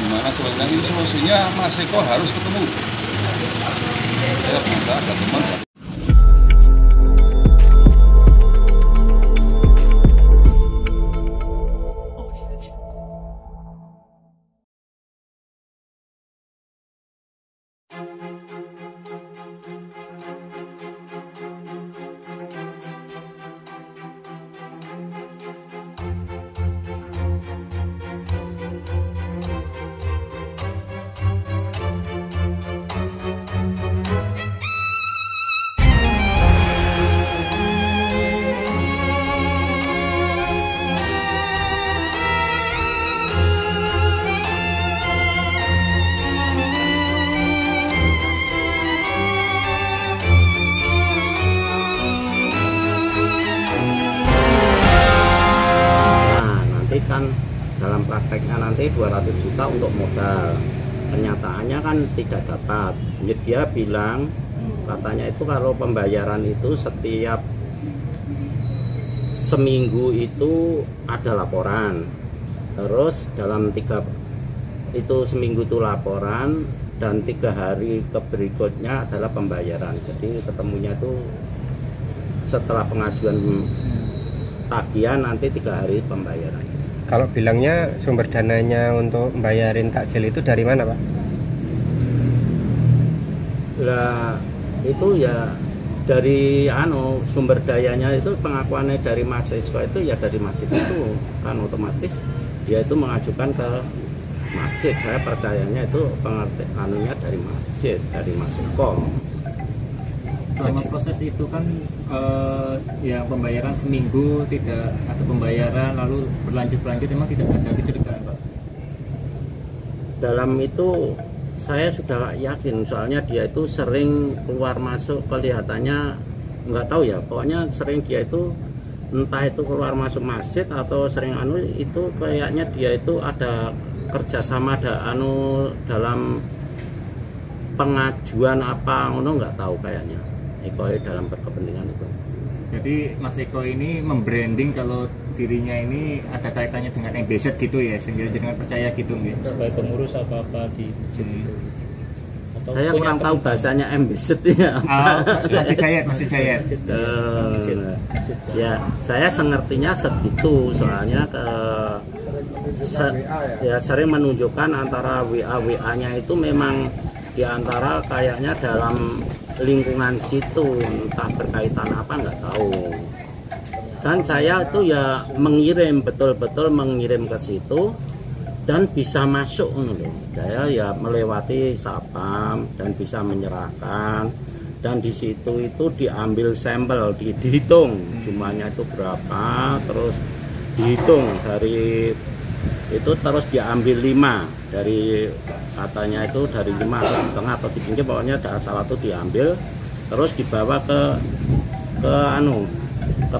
Gimana solusinya? Ini solusinya Mas Eko harus ketemu. Saya bisa ada teman. Kan dalam prakteknya nanti 200 juta untuk modal, kenyataannya kan tidak dapat. Jadi dia bilang katanya itu kalau pembayaran itu setiap seminggu itu ada laporan, terus dalam seminggu itu laporan dan 3 hari berikutnya adalah pembayaran. Jadi ketemunya itu setelah pengajuan tagihan nanti 3 hari pembayaran. Kalau bilangnya sumber dananya untuk membayarin takjil itu dari mana, Pak? Lah itu ya dari sumber dayanya itu pengakuannya dari mahasiswa itu ya dari masjid itu kan otomatis dia itu mengajukan ke masjid. Saya percayanya itu pengertiannya dari masjid, dari Mas Eko. Selama proses itu kan yang pembayaran seminggu tidak atau pembayaran lalu berlanjut memang tidak ada gitu kan, Pak? Dalam itu saya sudah yakin soalnya dia itu sering keluar masuk, kelihatannya nggak tahu ya, pokoknya sering dia itu entah itu keluar masuk masjid atau sering itu kayaknya dia itu ada kerjasama dalam pengajuan apa nggak tahu kayaknya. Eko dalam berkepentingan itu. Jadi Mas Eko ini membranding kalau dirinya ini ada kaitannya dengan MBZ gitu ya, sehingga jangan percaya gitu nggih. Sebagai pengurus apa di Saya kurang tahu bahasanya MBZ ya. Masjid Jayat. Ya, saya sengertinya segitu soalnya sering menunjukkan antara WA-nya itu memang diantara kayaknya dalam lingkungan situ, entah berkaitan apa nggak tahu. Dan saya itu ya betul-betul mengirim ke situ dan bisa masuk loh. Saya ya melewati sapam dan bisa menyerahkan, dan di situ itu diambil sampel, dihitung jumlahnya itu berapa, terus dihitung dari itu, terus diambil 5 dari katanya itu dari 5 atau di tengah atau di pinggir, pokoknya ada salah satu diambil terus dibawa ke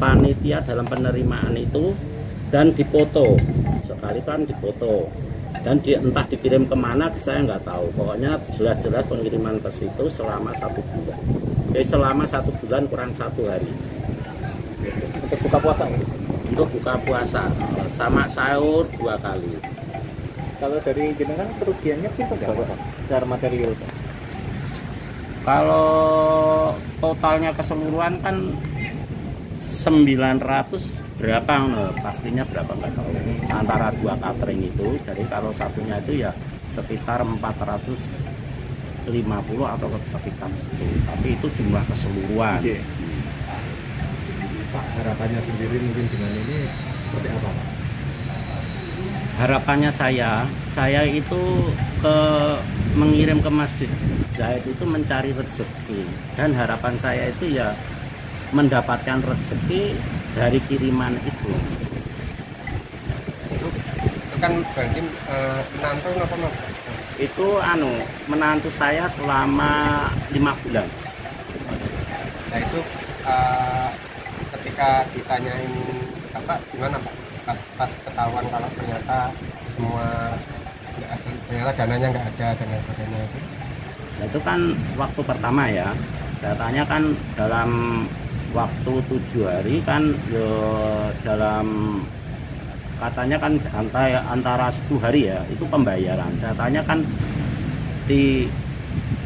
panitia dalam penerimaan itu dan dipoto, sekali kan dipoto dan entah dikirim kemana saya nggak tahu, pokoknya jelas-jelas pengiriman ke situ selama 1 bulan. Selama 1 bulan kurang 1 hari untuk buka puasa. Untuk buka puasa sama sahur 2 kali. Kalau dari jenengan kerugiannya itu berapa, Pak? Secara material, Pak? Kalau totalnya keseluruhan kan 900 berapa pastinya berapa nggak tahu, antara 2 catering itu. Jadi kalau satunya itu ya sekitar 450 atau sekitar itu, tapi itu jumlah keseluruhan. Pak, harapannya sendiri mungkin dengan ini seperti apa, Pak? Harapannya saya itu mengirim ke Masjid Jayat itu mencari rezeki, dan harapan saya itu ya mendapatkan rezeki dari kiriman itu. Itu kan berarti menantu apa, Mas? Itu menantu saya selama 5 bulan. Nah itu ketika ditanyain Bapak gimana, Pak? Pas ketahuan kalau ternyata ternyata dananya nggak ada dan lain sebagainya itu. Nah, itu kan waktu pertama ya. Saya tanya kan dalam waktu 7 hari kan dalam katanya kan antara 10 hari ya itu pembayaran. Saya tanya kan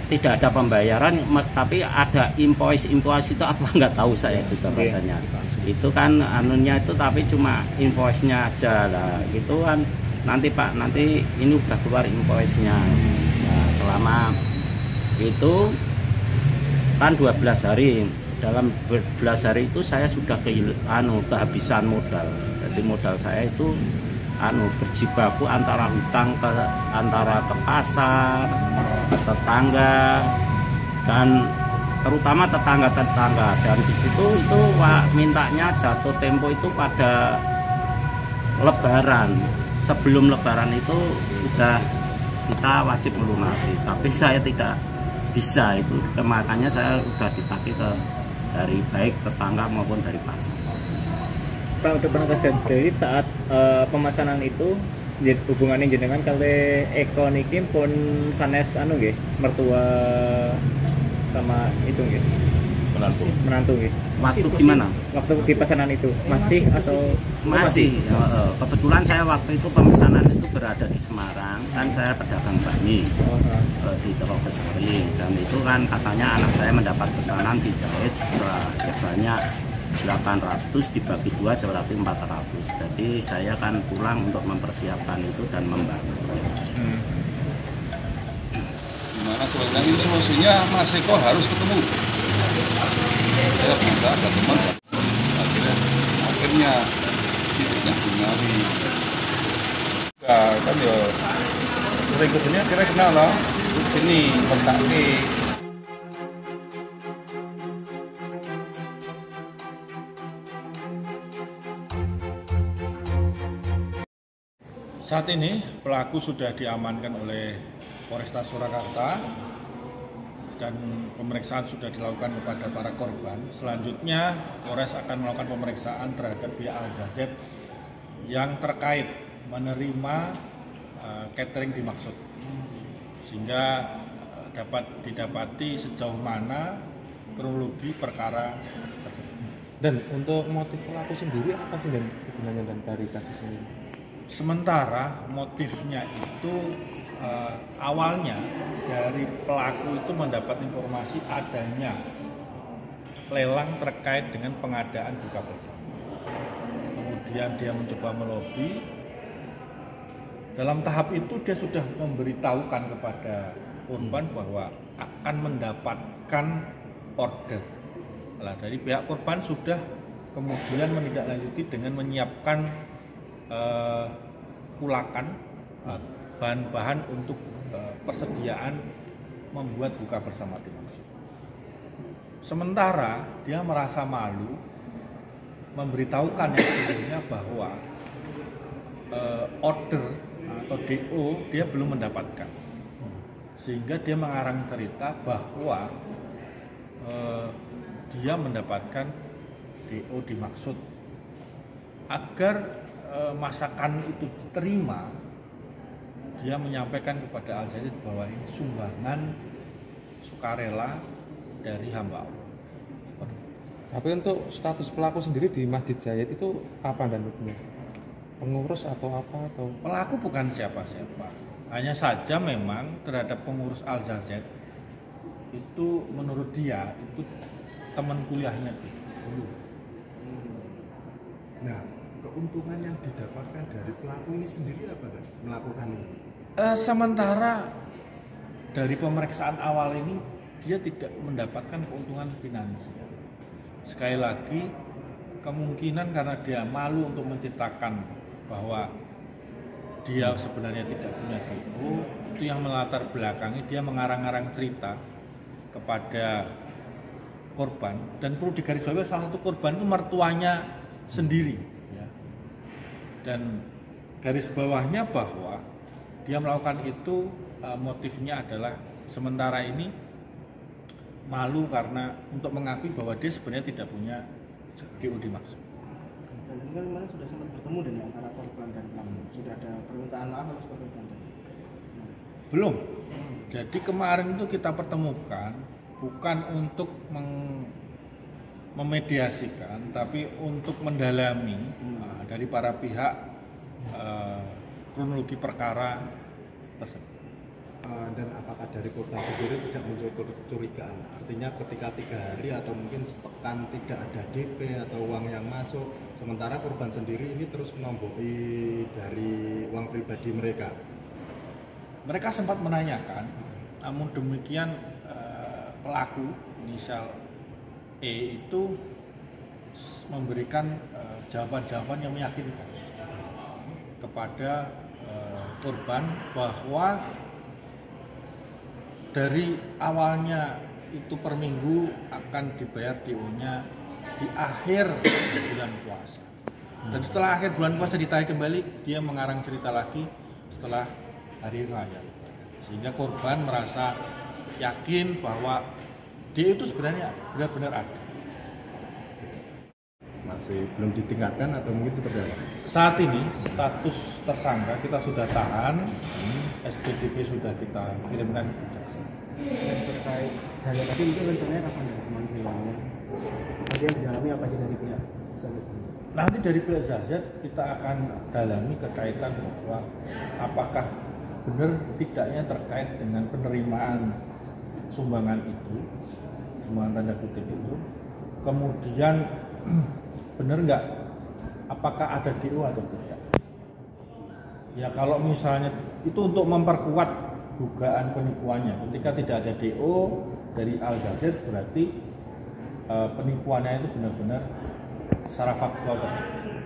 tidak ada pembayaran, tapi ada invoice itu apa nggak tahu saya juga rasanya. Itu kan anunya itu tapi cuma invoice-nya aja lah gitu kan. Nanti Pak, nanti ini udah keluar invoice-nya. Nah, selama itu kan 12 hari. Dalam 12 hari itu saya sudah kehabisan modal. Jadi modal saya itu berjibaku antara hutang antara ke pasar, ke tetangga, dan terutama tetangga. Dan di situ itu mintanya jatuh tempo itu pada Lebaran. Sebelum Lebaran itu sudah kita wajib melunasi, tapi saya tidak bisa itu. Makanya saya sudah ditagih dari baik tetangga maupun dari pasar. Pak, untuk penegasan dari saat pemesanan itu hubungannya jenengan kali Eko niki pun sanes nggih mertua sama itu nggih menantu nggih. Waktu gimana? Waktu di pesanan itu masih atau masih? Kebetulan saya waktu itu pemesanan itu berada di Semarang, kan saya pedagang bakmi di Telogosari, dan itu kan katanya anak saya mendapat pesanan dijahit sebanyak 800 dibagi 2 berarti 400. Jadi saya kan pulang untuk mempersiapkan itu dan membantu. Gimana selesai ini solusinya Mas Eko harus ketemu. Saya bisa ke teman, akhirnya titiknya Bungawi. Kan ya sering kesini akhirnya kenal lah. Sini kontaknya. Saat ini pelaku sudah diamankan oleh Polresta Surakarta dan pemeriksaan sudah dilakukan kepada para korban. Selanjutnya Polres akan melakukan pemeriksaan terhadap pihak Al-Z yang terkait menerima catering dimaksud, sehingga dapat didapati sejauh mana kronologi perkara tersebut. Dan untuk motif pelaku sendiri apa sih dan hubungannya dan dari kasus ini? Sementara motifnya itu awalnya dari pelaku itu mendapat informasi adanya lelang terkait dengan pengadaan buka bersama. Kemudian dia mencoba melobi. Dalam tahap itu dia sudah memberitahukan kepada korban bahwa akan mendapatkan order. Nah, dari pihak korban sudah kemudian menindaklanjuti dengan menyiapkan kulakan bahan-bahan untuk persediaan membuat buka bersama dimaksud. Sementara dia merasa malu memberitahukan yang sebelumnya bahwa order atau DO dia belum mendapatkan, sehingga dia mengarang cerita bahwa dia mendapatkan DO dimaksud. Agar masakan itu diterima, dia menyampaikan kepada Al-Jadid bahwa ini sumbangan sukarela dari hamba Allah. Tapi untuk status pelaku sendiri di Masjid Zayed itu apa dan bagaimana? Pengurus atau apa atau? Pelaku bukan siapa-siapa. Hanya saja memang terhadap pengurus Al-Jazid itu menurut dia itu teman kuliahnya dulu. Nah, keuntungan yang didapatkan dari pelaku ini sendiri apa dan melakukan ini? Sementara dari pemeriksaan awal ini dia tidak mendapatkan keuntungan finansial. Sekali lagi kemungkinan karena dia malu untuk menceritakan bahwa dia sebenarnya tidak punya DO, itu yang melatar belakangi dia mengarang-arang cerita kepada korban. Dan perlu digarisbawahi salah satu korban itu mertuanya sendiri ya. Dan garis bawahnya bahwa dia melakukan itu motifnya adalah sementara ini malu karena untuk mengakui bahwa dia sebenarnya tidak punya DO dimaksud. Dan kan kemarin sudah sempat bertemu dengan antara korban dan pelaku. Sudah ada permintaan maaf atau seperti itu? Belum. Jadi kemarin itu kita pertemukan bukan untuk memediasikan, tapi untuk mendalami dari para pihak kronologi perkara tersebut. Dan apakah dari korban sendiri tidak muncul kecurigaan? Artinya ketika 3 hari atau mungkin sepekan tidak ada DP atau uang yang masuk, sementara korban sendiri ini terus menomboi dari uang pribadi mereka. Mereka sempat menanyakan, namun demikian pelaku inisial E itu memberikan jawaban-jawaban yang meyakinkan kepada korban bahwa dari awalnya itu per minggu akan dibayar DO-nya di akhir bulan puasa. Dan setelah akhir bulan puasa ditagih kembali, dia mengarang cerita lagi setelah hari raya. Sehingga korban merasa yakin bahwa DO itu sebenarnya benar-benar ada. Masih belum ditingkatkan atau mungkin seperti apa? Saat ini status tersangka kita sudah tahan, SPDP sudah kita kirimkan ke jaksa. Dan terkait Jaya tadi itu rencananya kapan ya teman hilangnya? Tadi yang didalami apa aja dari pihak Zahid? Nanti dari pihak Zahid kita akan dalami kekaitan bahwa apakah benar tidaknya terkait dengan penerimaan sumbangan itu, sumbangan tanda kutip itu, kemudian benar nggak apakah ada DO atau tidak. Ya kalau misalnya itu untuk memperkuat dugaan penipuannya, ketika tidak ada DO dari Al-Zahid berarti penipuannya itu benar-benar secara faktual terjadi.